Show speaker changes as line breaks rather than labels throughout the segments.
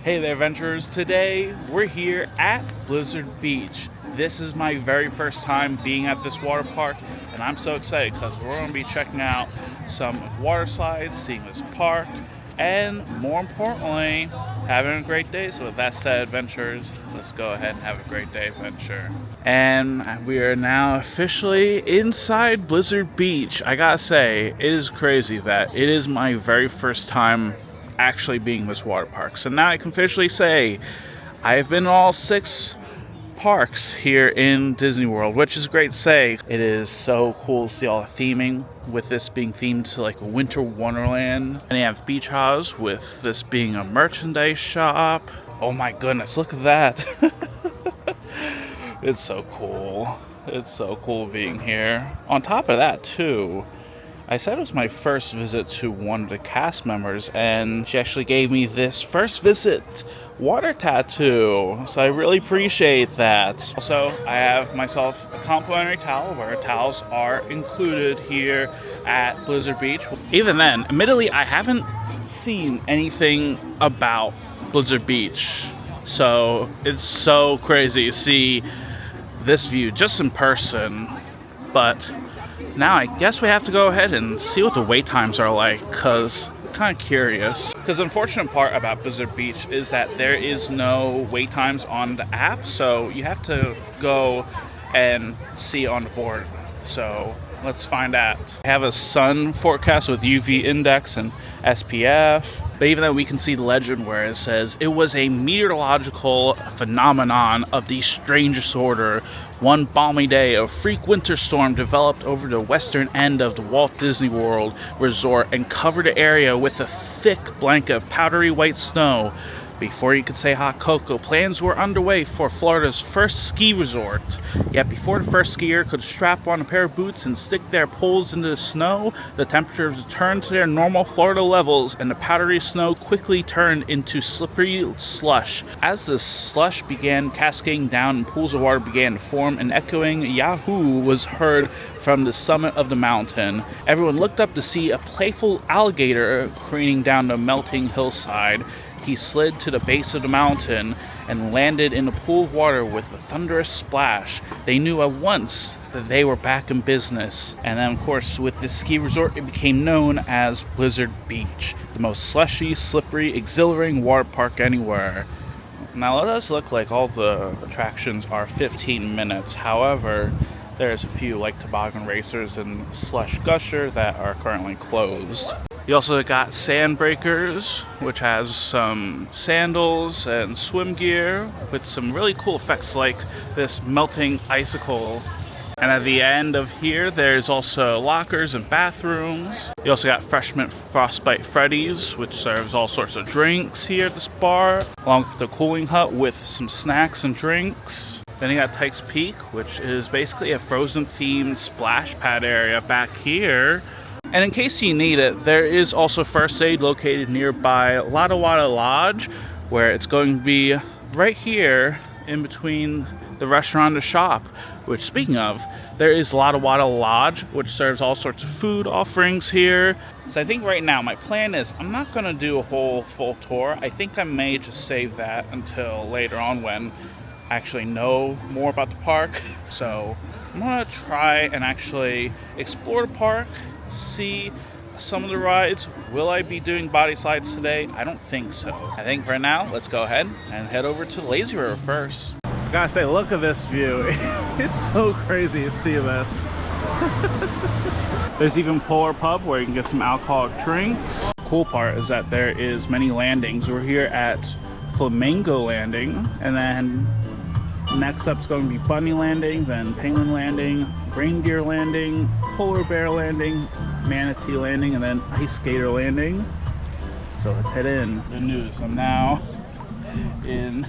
Hey there, adventurers. Today we're here at Blizzard Beach. This is my very first time being at this water park, and I'm so excited because we're going to be checking out some water slides, seeing this park, and more importantly, having a great day. So with that said, adventurers, let's go ahead and have a great day adventure. And we are now officially inside Blizzard Beach. I gotta say, it is crazy that it is my very first time actually being this water park. So now I can officially say I've been to all 6 parks here in Disney World, which is great to say. It is so cool to see all the theming, with this being themed to like a winter wonderland. And you have Beach House with this being a merchandise shop. Oh my goodness, look at that. It's so cool. It's so cool being here. On top of that too, I said it was my first visit to one of the cast members, and she actually gave me this first visit water tattoo, so I really appreciate that. Also, I have myself a complimentary towel, where towels are included here at Blizzard Beach. Even then, admittedly, I haven't seen anything about Blizzard Beach, so it's so crazy to see this view just in person. But now I guess we have to go ahead and see what the wait times are like, because I'm kind of curious. Because the unfortunate part about Blizzard Beach is that there is no wait times on the app, so you have to go and see on the board. So let's find out. I have a sun forecast with UV index and SPF, but even though we can see the legend where it says it was a meteorological phenomenon of the strangest order. One balmy day, a freak winter storm developed over the western end of the Walt Disney World Resort and covered the area with a thick blanket of powdery white snow. Before you could say hot cocoa, plans were underway for Florida's first ski resort. Yet before the first skier could strap on a pair of boots and stick their poles into the snow, the temperatures returned to their normal Florida levels, and the powdery snow quickly turned into slippery slush. As the slush began cascading down and pools of water began to form, an echoing yahoo was heard from the summit of the mountain. Everyone looked up to see a playful alligator craning down the melting hillside. He slid to the base of the mountain and landed in a pool of water with a thunderous splash. They knew at once that they were back in business. And then, of course, with this ski resort, it became known as Blizzard Beach, the most slushy, slippery, exhilarating water park anywhere. Now, it does look like all the attractions are 15 minutes. However, there's a few, like Toboggan Racers and Slush Gusher, that are currently closed. You also got Sand Breakers, which has some sandals and swim gear with some really cool effects like this melting icicle. And at the end of here, there's also lockers and bathrooms. You also got Freshman Frostbite Freddy's, which serves all sorts of drinks here at this bar, along with the cooling hut with some snacks and drinks. Then you got Tyke's Peak, which is basically a Frozen-themed splash pad area back here. And in case you need it, there is also first aid located nearby Lotta Wada Lodge, where it's going to be right here in between the restaurant and the shop. Which, speaking of, there is Lotta Wada Lodge, which serves all sorts of food offerings here. So I think right now my plan is I'm not going to do a whole full tour. I think I may just save that until later on when I actually know more about the park. So I'm going to try and actually explore the park, see some of the rides. Will I be doing body slides today? I don't think so. I think for now, let's go ahead and head over to Lazy River first. I gotta say, look at this view. It's so crazy to see this. There's even Polar Pub where you can get some alcoholic drinks. The cool part is that there is many landings. We're here at Flamingo Landing, and then next up is going to be Bunny Landing, then Penguin Landing, Reindeer Landing, Polar Bear Landing, Manatee Landing, and then Ice Skater Landing. So let's head in. Good news, I'm now in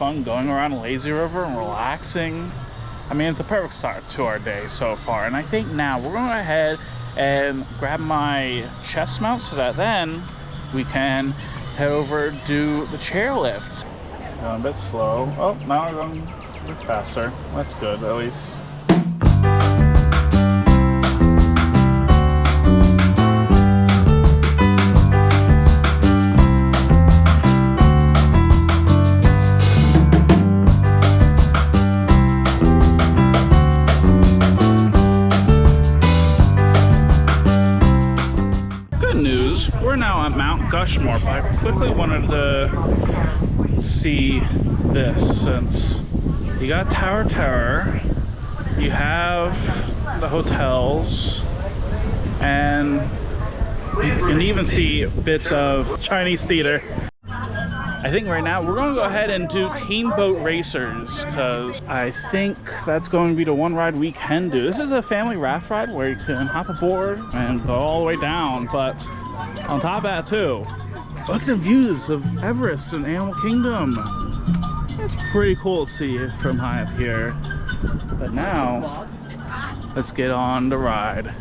fun going around a lazy river and relaxing. I mean, it's a perfect start to our day so far. And I think now we're going to go ahead and grab my chest mount so that then we can head over do the chairlift. Going a bit slow. Oh, now we're going a bit faster. That's good, at least. We're now at Mount Gushmore, but I quickly wanted to see this since you got Tower Terror, you have the hotels, and you can even see bits of Chinese theater. I think right now we're going to go ahead and do Team Boat Racers because I think that's going to be the one ride we can do. This is a family raft ride where you can hop aboard and go all the way down, but on top of that too, look at the views of Everest and Animal Kingdom. It's pretty cool to see it from high up here. But now, let's get on the ride.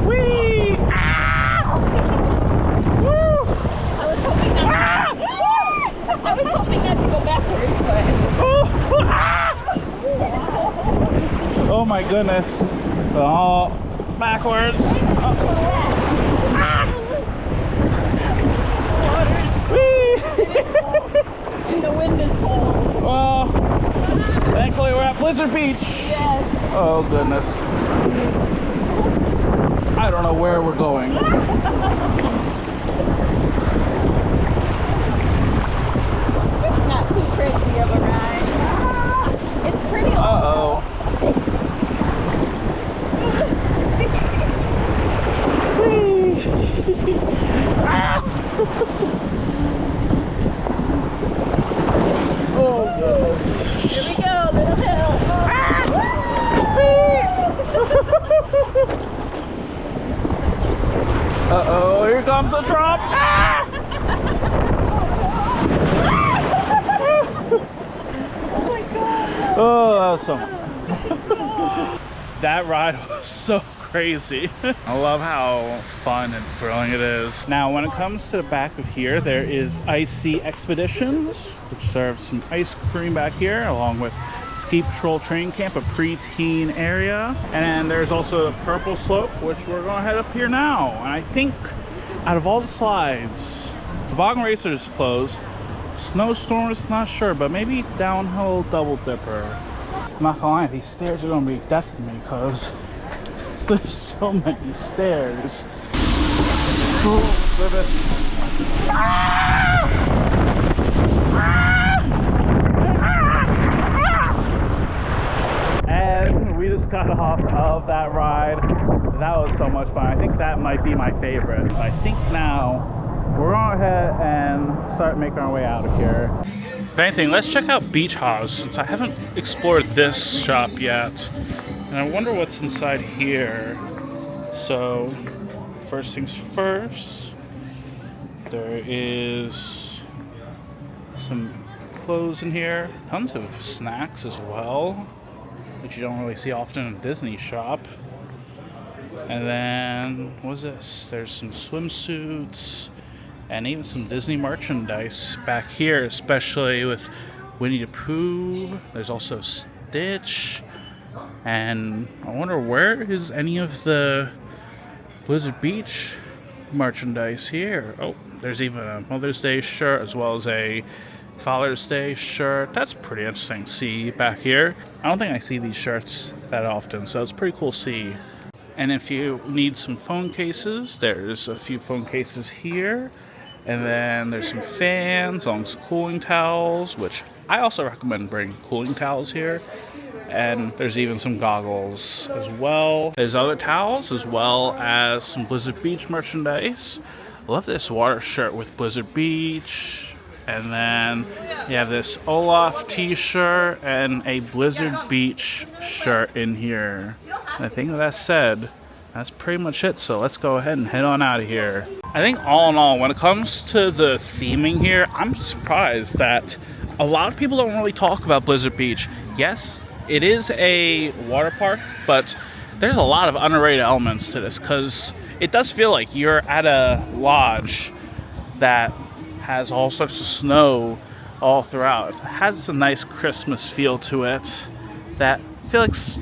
Whee! Ah! Woo!
I was hoping not to go backwards, but...
Oh! Ah! Oh my goodness. Oh, backwards. Oh.
And the wind is cold.
Well, thankfully we're at Blizzard Beach.
Yes.
Oh goodness. I don't know where we're going.
It's not too crazy of a ride. It's pretty old.
Uh-oh. Oh goodness.
Here we go, little hill.
Uh-oh, here comes the drop.
Oh my god.
Oh, that was so much. That ride was so crazy. I love how fun and thrilling it is. Now, when it comes to the back of here, there is Icy Expeditions, which serves some ice cream back here, along with Ski Patrol Training Camp, a preteen area. And then there's also the Purple Slope, which we're gonna head up here now. And I think out of all the slides, Toboggan Racers is closed. Snowstorm is not sure, but maybe Downhill Double Dipper. I'm not gonna lie, these stairs are gonna be death to me because there's so many stairs. Oh goodness. And we just got off of that ride. That was so much fun. I think that might be my favorite. I think now we're going to go ahead and start making our way out of here. If anything, let's check out Beach House since I haven't explored this shop yet. And I wonder what's inside here. So, first things first, there is some clothes in here. Tons of snacks as well, which you don't really see often in a Disney shop. And then, what's this? There's some swimsuits and even some Disney merchandise back here, especially with Winnie the Pooh. There's also Stitch. And I wonder, where is any of the Blizzard Beach merchandise here? Oh, there's even a Mother's Day shirt as well as a Father's Day shirt. That's pretty interesting to see back here. I don't think I see these shirts that often, so it's pretty cool to see. And if you need some phone cases, there's a few phone cases here. And then there's some fans, along with cooling towels, which I also recommend bringing cooling towels here. And there's even some goggles as well. There's other towels as well as some Blizzard Beach merchandise. I love this water shirt with Blizzard Beach. And then you have this Olaf t-shirt and a Blizzard Beach shirt in here. And I think with that said, that's pretty much it. So let's go ahead and head on out of here. I think all in all, when it comes to the theming here, I'm surprised that a lot of people don't really talk about Blizzard Beach. Yes, it is a water park, but there's a lot of underrated elements to this because it does feel like you're at a lodge that has all sorts of snow all throughout. It has a nice Christmas feel to it that I feel like's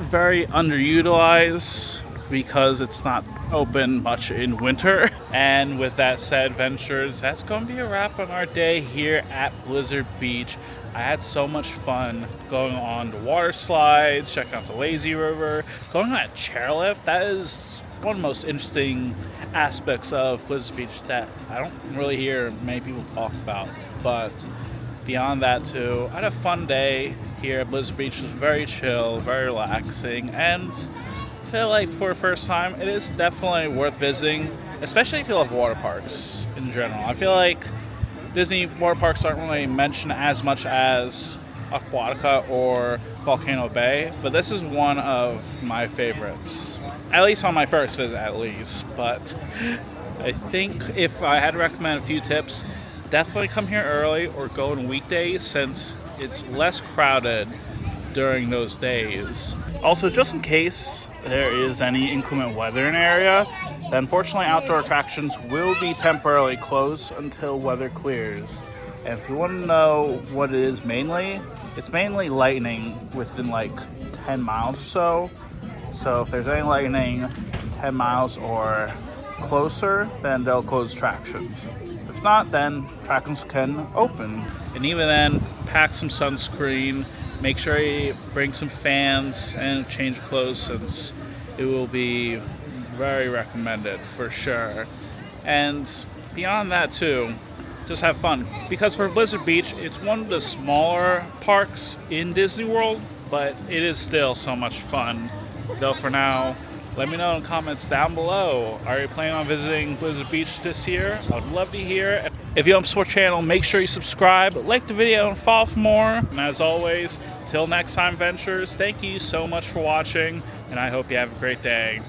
very underutilized because it's not open much in winter. And with that said, Ventures, that's going to be a wrap on our day here at Blizzard Beach. I had so much fun going on the water slides, checking out the lazy river, going on that chairlift. That is one of the most interesting aspects of Blizzard Beach that I don't really hear many people talk about. But beyond that too, I had a fun day here at Blizzard Beach. It was very chill, very relaxing, and I feel like for the first time, it is definitely worth visiting, especially if you love water parks in general. I feel like Disney water parks aren't really mentioned as much as Aquatica or Volcano Bay, but this is one of my favorites. At least on my first visit, at least. But I think if I had to recommend a few tips, definitely come here early or go on weekdays since it's less crowded during those days. Also, just in case there is any inclement weather in the area, then unfortunately outdoor attractions will be temporarily closed until weather clears. And if you want to know what it is mainly, it's mainly lightning within like 10 miles or so. So if there's any lightning 10 miles or closer, then they'll close attractions. If not, then attractions can open. And even then, pack some sunscreen, make sure you bring some fans and change of clothes since it will be very recommended for sure. And beyond that too, just have fun. Because for Blizzard Beach, it's one of the smaller parks in Disney World, but it is still so much fun. Though for now, let me know in the comments down below. Are you planning on visiting Blizzard Beach this year? I would love to hear. If you don't support the channel, make sure you subscribe, like the video, and follow for more. And as always, till next time, Ventures, thank you so much for watching, and I hope you have a great day.